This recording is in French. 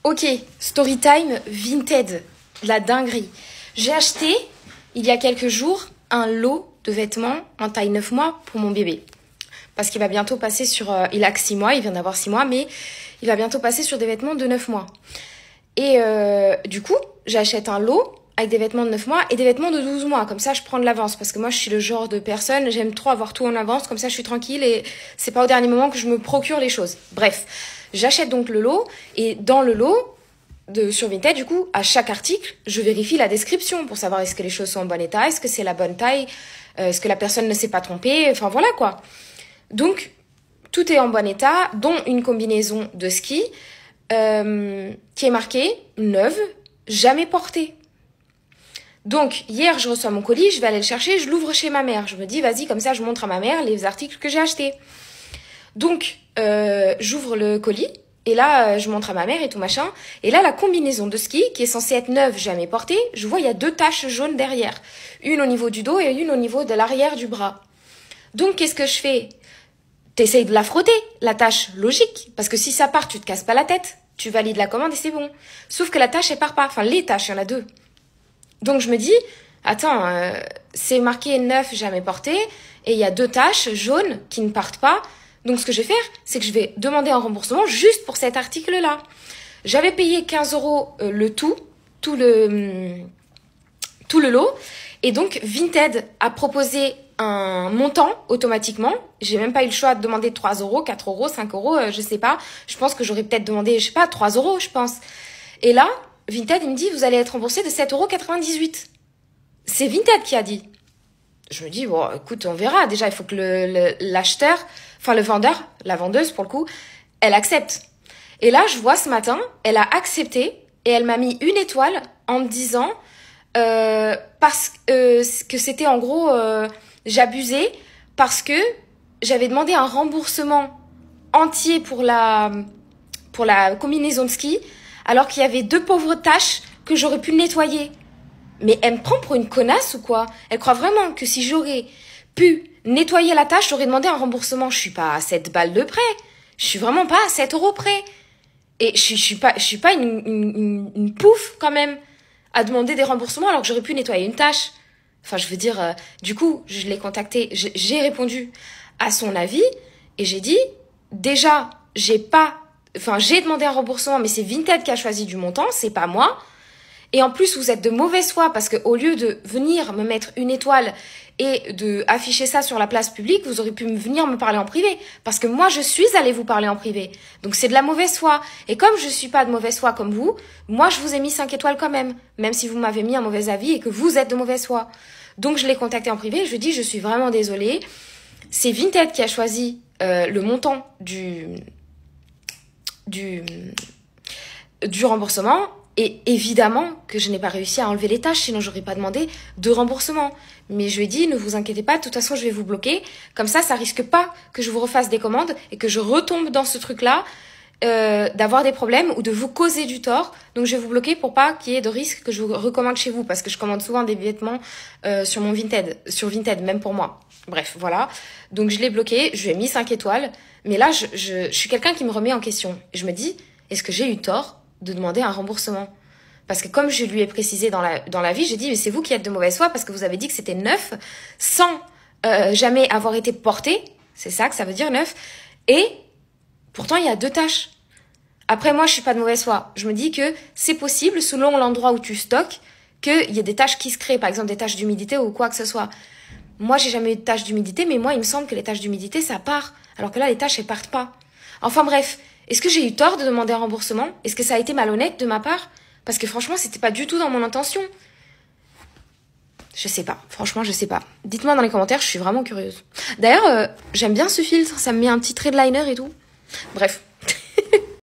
Ok, Storytime Vinted, la dinguerie. J'ai acheté, il y a quelques jours, un lot de vêtements en taille 9 mois pour mon bébé. Parce qu'il va bientôt passer sur... il a que 6 mois, il vient d'avoir 6 mois, mais il va bientôt passer sur des vêtements de 9 mois. Et du coup, j'achète un lot avec des vêtements de 9 mois et des vêtements de 12 mois. Comme ça, je prends de l'avance. Parce que moi, je suis le genre de personne, j'aime trop avoir tout en avance. Comme ça, je suis tranquille et c'est pas au dernier moment que je me procure les choses. Bref, j'achète donc le lot. Et dans le lot, sur Vinted, du coup, à chaque article, je vérifie la description pour savoir est-ce que les choses sont en bon état, est-ce que c'est la bonne taille, est-ce que la personne ne s'est pas trompée. Enfin, voilà quoi. Donc, tout est en bon état, dont une combinaison de ski qui est marquée neuve, jamais portée. Donc, hier, je reçois mon colis, je vais aller le chercher, je l'ouvre chez ma mère. Je me dis, vas-y, comme ça, je montre à ma mère les articles que j'ai achetés. Donc, j'ouvre le colis, et là, je montre à ma mère et tout machin. Et là, la combinaison de ski, qui est censée être neuve, jamais portée, je vois, il y a 2 taches jaunes derrière. Une au niveau du dos et une au niveau de l'arrière du bras. Donc, qu'est-ce que je fais ? T'essayes de la frotter, la tache, logique. Parce que si ça part, tu te casses pas la tête. Tu valides la commande et c'est bon. Sauf que la tache, elle part pas. Enfin, les taches, il y en a 2. Donc je me dis, attends, c'est marqué neuf, jamais porté, et il y a 2 taches jaunes qui ne partent pas. Donc ce que je vais faire, c'est que je vais demander un remboursement juste pour cet article-là. J'avais payé 15 € le tout le lot, et donc Vinted a proposé un montant automatiquement. J'ai même pas eu le choix de demander 3 €, 4 €, 5 €, je sais pas. Je pense que j'aurais peut-être demandé, je sais pas, 3 €, je pense. Et là, Vinted, il me dit, vous allez être remboursé de 7,98 €. C'est Vinted qui a dit. Je me dis, bon, écoute, on verra. Déjà, il faut que l'acheteur, enfin le vendeur, la vendeuse pour le coup, elle accepte. Et là, je vois ce matin, elle a accepté et elle m'a mis 1 étoile en me disant parce que c'était en gros, j'abusais parce que j'avais demandé un remboursement entier pour la combinaison de ski, alors qu'il y avait 2 pauvres taches que j'aurais pu nettoyer. Mais elle me prend pour une connasse ou quoi ? Elle croit vraiment que si j'aurais pu nettoyer la tache, j'aurais demandé un remboursement. Je suis pas à 7 balles de près. Je suis vraiment pas à 7 € près. Et je suis pas une pouffe quand même à demander des remboursements alors que j'aurais pu nettoyer une tache. Enfin, je veux dire, du coup, je l'ai contacté, j'ai répondu à son avis et j'ai dit, déjà, j'ai demandé un remboursement, mais c'est Vinted qui a choisi du montant, c'est pas moi. Et en plus, vous êtes de mauvaise foi parce que au lieu de venir me mettre 1 étoile et de afficher ça sur la place publique, vous auriez pu venir me parler en privé. Parce que moi, je suis allée vous parler en privé. Donc, c'est de la mauvaise foi. Et comme je suis pas de mauvaise foi comme vous, moi, je vous ai mis 5 étoiles quand même. Même si vous m'avez mis un mauvais avis et que vous êtes de mauvaise foi. Donc, je l'ai contacté en privé. Je lui ai dit, je suis vraiment désolée. C'est Vinted qui a choisi le montant du remboursement. Et évidemment que je n'ai pas réussi à enlever les taches, sinon j'aurais pas demandé de remboursement. Mais je lui ai dit, ne vous inquiétez pas, de toute façon je vais vous bloquer. Comme ça risque pas que je vous refasse des commandes et que je retombe dans ce truc-là, d'avoir des problèmes ou de vous causer du tort. Donc je vais vous bloquer pour pas qu'il y ait de risque que je vous recommande chez vous, parce que je commande souvent des vêtements sur Vinted, même pour moi. Bref, voilà. Donc je l'ai bloqué, je lui ai mis 5 étoiles. Mais là, je suis quelqu'un qui me remet en question. Et je me dis, est-ce que j'ai eu tort de demander un remboursement? Parce que comme je lui ai précisé dans la vie, j'ai dit, mais c'est vous qui êtes de mauvaise foi parce que vous avez dit que c'était neuf sans jamais avoir été porté. C'est ça que ça veut dire, neuf. Et pourtant, il y a 2 taches. Après, moi, je suis pas de mauvaise foi. Je me dis que c'est possible, selon l'endroit où tu stockes, qu'il y ait des taches qui se créent. Par exemple, des taches d'humidité ou quoi que ce soit. Moi, j'ai jamais eu de taches d'humidité, mais moi, il me semble que les taches d'humidité, ça part. Alors que là, les taches, elles partent pas. Enfin bref. Est-ce que j'ai eu tort de demander un remboursement? Est-ce que ça a été malhonnête de ma part? Parce que franchement, c'était pas du tout dans mon intention. Je sais pas. Franchement, je sais pas. Dites-moi dans les commentaires, je suis vraiment curieuse. D'ailleurs, j'aime bien ce filtre. Ça me met un petit trait de liner et tout. Bref.